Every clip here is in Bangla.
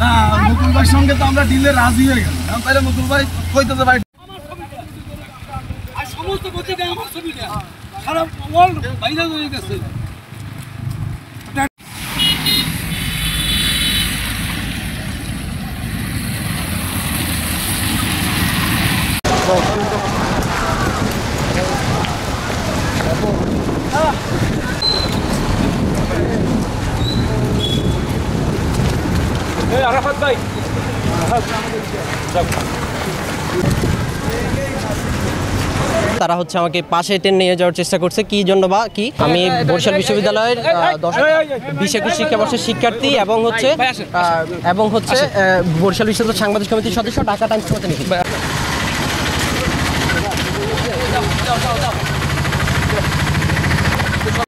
না মুকুল ভাইয়ের সঙ্গে তো আমরা ডিলে রাজি হয়ে গেলাম, তাহলে মুকুল ভাই কইতেছে ভাই সমস্ত পত্রিকা আমার ছবিটা সারা ওয়ার্ল্ড ভাইরাল হয়ে গেছে। আরাফাত ভাই তারা হচ্ছে আমাকে পাশে টেনে নিয়ে যাওয়ার চেষ্টা করছে, কি জন্য বা কি। আমি বরিশাল বিশ্ববিদ্যালয়ের 20-21 শিক্ষাবর্ষের শিক্ষার্থী এবং হচ্ছে বরিশাল বিশ্ববিদ্যালয় সাংবাদিক সমিতির সদস্য, ঢাকা টাইমস প্রতিনিধি।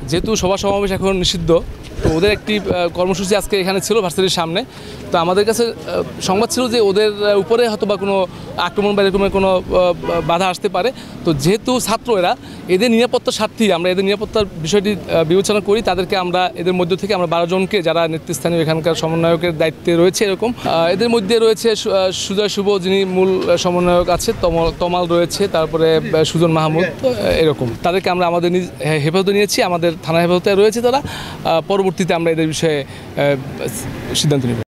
যেহেতু সভা সমাবেশ এখন নিষিদ্ধ, তো ওদের একটি কর্মসূচি আজকে এখানে ছিল ভার্সিটির সামনে। তো আমাদের কাছে সংবাদ ছিল যে ওদের উপরে হয়তো বা কোনো আক্রমণ বা এরকমের কোনো বাধা আসতে পারে। তো যেহেতু ছাত্র এদের নিরাপত্তার স্বার্থেই আমরা এদের নিরাপত্তার বিষয়টি বিবেচনা করি। তাদেরকে আমরা এদের মধ্য থেকে আমরা 12 জনকে, যারা নেতৃস্থানীয় এখানকার সমন্বয়কের দায়িত্বে রয়েছে এরকম, এদের মধ্যে রয়েছে সুজয় শুভ, যিনি মূল সমন্বয়ক আছে, তমাল রয়েছে, তারপরে সুজন মাহমুদ, এরকম তাদেরকে আমরা আমাদের হেফাজতে নিয়েছি, আমাদের থানা হেফাজতে রয়েছে তারা। পরবর্তীতে আমরা এদের বিষয়ে সিদ্ধান্ত নেব।